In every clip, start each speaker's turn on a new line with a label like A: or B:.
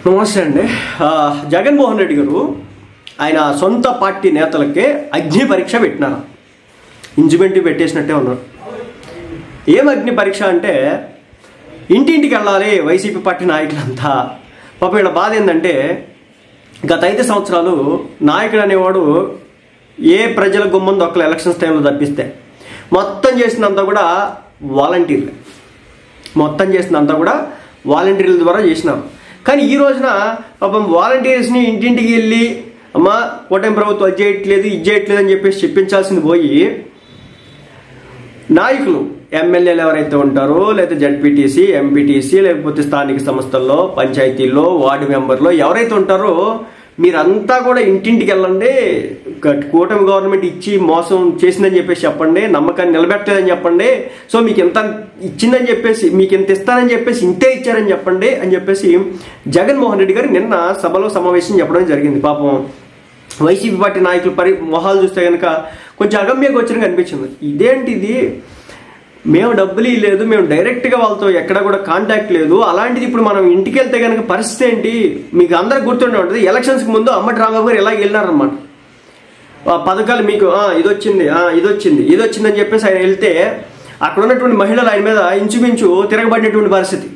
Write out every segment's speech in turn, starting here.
A: నమస్తే అండి. జగన్మోహన్ రెడ్డి గారు ఆయన సొంత పార్టీ నేతలకే అగ్ని పరీక్ష పెట్టినారు. ఇంజిమెంట్ పెట్టేసినట్టే ఉన్నారు. ఏం అగ్ని పరీక్ష అంటే ఇంటింటికి వెళ్ళాలి వైసీపీ పార్టీ నాయకులంతా. పాప వీళ్ళ బాధ ఏంటంటే గత 5 సంవత్సరాలు నాయకుడు అనేవాడు ఏ ప్రజల గుమ్మం దొక్కల ఎలక్షన్స్ టైంలో తప్పిస్తే మొత్తం చేసినంతా కూడా వాలంటీర్ల ద్వారా చేసినారు. కానీ ఈ రోజున పాపం వాలంటీర్స్ని ఇంటింటికి వెళ్ళి అమ్మ కూటమి ప్రభుత్వం అది చేయట్లేదు ఇది చేయట్లేదు అని చెప్పేసి చెప్పించాల్సింది పోయి నాయకులు ఎమ్మెల్యేలు ఎవరైతే ఉంటారో లేదా జడ్పీటీసీ ఎంపీటీసీ లేకపోతే స్థానిక సంస్థల్లో పంచాయతీల్లో వార్డు మెంబర్లో ఎవరైతే ఉంటారో మీరంతా కూడా ఇంటింటికి వెళ్ళండి, కూటమి గవర్నమెంట్ ఇచ్చి మోసం చేసిందని చెప్పేసి చెప్పండి, నమ్మకాన్ని నిలబెట్టలేదని చెప్పండి, సో మీకు ఎంత ఇచ్చిందని చెప్పేసి మీకు ఎంత ఇస్తానని చెప్పేసి ఇంతే ఇచ్చారని చెప్పండి అని చెప్పేసి జగన్మోహన్ రెడ్డి గారు నిన్న సభలో సమావేశం చెప్పడం జరిగింది. పాపం వైసీపీ పార్టీ నాయకుల మొహాలు చూస్తే కనుక కొంచెం అగమ్య గోచరంగా అనిపించింది. ఇదేంటిది, మేము డబ్బులు ఇవ్వలేదు, మేము డైరెక్ట్గా వాళ్ళతో ఎక్కడ కూడా కాంటాక్ట్ లేదు, అలాంటిది ఇప్పుడు మనం ఇంటికి వెళ్తే కనుక పరిస్థితి ఏంటి? మీకు అందరికి గుర్తుండే ఉంటుంది, ఎలక్షన్స్కి ముందు అంబటి రాంబాబు గారు ఇలాగ వెళ్ళినారనమాట. పథకాలు మీకు ఇది వచ్చింది అని చెప్పేసి ఆయన వెళ్తే అక్కడ ఉన్నటువంటి మహిళలు ఆయన మీద ఇంచుమించు తిరగబడినటువంటి పరిస్థితి.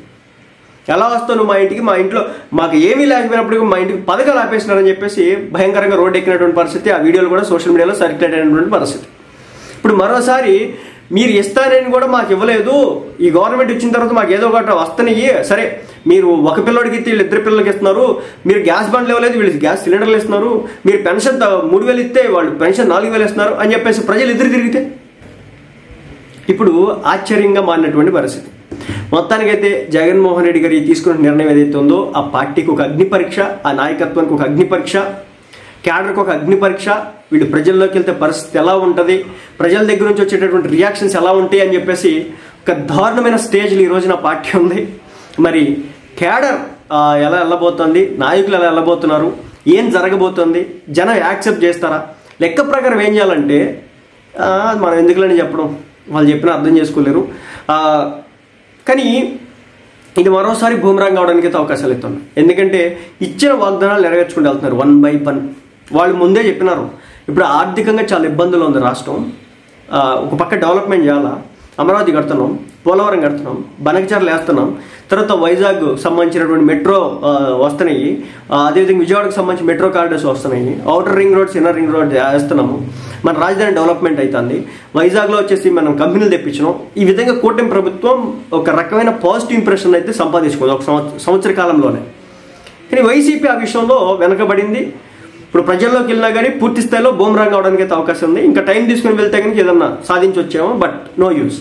A: ఎలా వస్తావు మా ఇంటికి, మా ఇంట్లో మాకు ఏమీ లేకపోయినప్పుడు మా ఇంటికి పథకాలు ఆపేసినారని చెప్పేసి భయంకరంగా రోడ్డు ఎక్కినటువంటి పరిస్థితి. ఆ వీడియోలు కూడా సోషల్ మీడియాలో సర్క్యులేట్ అయినటువంటి పరిస్థితి. ఇప్పుడు మరోసారి మీరు ఇస్తానని కూడా మాకు ఇవ్వలేదు, ఈ గవర్నమెంట్ ఇచ్చిన తర్వాత మాకు ఏదో ఒకటి వస్తున్నాయి, సరే మీరు ఒక పిల్లడికి ఇస్తే వీళ్ళు 2 పిల్లలకి ఇస్తున్నారు, మీరు గ్యాస్ బండ్లు ఇవ్వలేదు వీళ్ళు గ్యాస్ సిలిండర్లు ఇస్తున్నారు, మీరు పెన్షన్ 3,000 ఇస్తే వాళ్ళు పెన్షన్ 4,000 ఇస్తున్నారు అని చెప్పేసి ప్రజలు ఎదురు తిరిగితే ఇప్పుడు ఆశ్చర్యంగా మారినటువంటి పరిస్థితి. మొత్తానికైతే జగన్మోహన్ రెడ్డి గారు తీసుకున్న నిర్ణయం ఏదైతే ఉందో ఆ పార్టీకి ఒక అగ్ని పరీక్ష, ఆ నాయకత్వానికి ఒక అగ్ని పరీక్ష, క్యాడర్కి ఒక అగ్ని పరీక్ష. వీళ్ళు ప్రజల్లోకి వెళ్తే పరిస్థితి ఎలా ఉంటుంది, ప్రజల దగ్గర నుంచి వచ్చేటటువంటి రియాక్షన్స్ ఎలా ఉంటాయి అని చెప్పేసి ఒక దారుణమైన స్టేజ్లో ఈ రోజున పార్టీ ఉంది. మరి క్యాడర్ ఎలా వెళ్ళబోతుంది, నాయకులు ఎలా వెళ్ళబోతున్నారు, ఏం జరగబోతుంది, జనం యాక్సెప్ట్ చేస్తారా? లెక్క ప్రకారం ఏం చేయాలంటే మనం ఎందుకులని చెప్పడం, వాళ్ళు చెప్పినా అర్థం చేసుకోలేరు. కానీ ఇది మరోసారి బూమరాంగ్ అవడానికి అయితే అవకాశాలు ఇస్తున్నాయి. ఎందుకంటే ఇచ్చిన వాగ్దానాలు నెరవేర్చుకుంటూ వెళ్తున్నారు 1 by 1. వాళ్ళు ముందే చెప్పినారు ఇప్పుడు ఆర్థికంగా చాలా ఇబ్బందులు ఉంది రాష్ట్రం, ఒక పక్క డెవలప్మెంట్ చేయాలా, అమరావతి కడుతున్నాం, పోలవరం కడుతున్నాం, బనకచర్లు వేస్తున్నాం, తర్వాత వైజాగ్ సంబంధించినటువంటి మెట్రో వస్తున్నాయి, అదేవిధంగా విజయవాడకు సంబంధించి మెట్రో కారిడార్స్ వస్తున్నాయి, outer ring roads inner ring road వేస్తున్నాము, మన రాజధాని డెవలప్మెంట్ అవుతుంది, వైజాగ్లో వచ్చేసి మనం కంపెనీలు తెప్పించినాం. ఈ విధంగా కూటమి ప్రభుత్వం ఒక రకమైన పాజిటివ్ ఇంప్రెషన్ అయితే సంపాదించుకోదు ఒక సంవత్సర కాలంలోనే. కానీ వైసీపీ ఆ విషయంలో వెనకబడింది. ఇప్పుడు ప్రజల్లోకి వెళ్ళినా కానీ పూర్తి స్థాయిలో బూమరాంగ్ అవడానికి అయితే అవకాశం ఉంది. ఇంకా టైం తీసుకుని వెళ్తే కనుక ఏదన్నా సాధించవచ్చేమో, బట్ నో యూస్.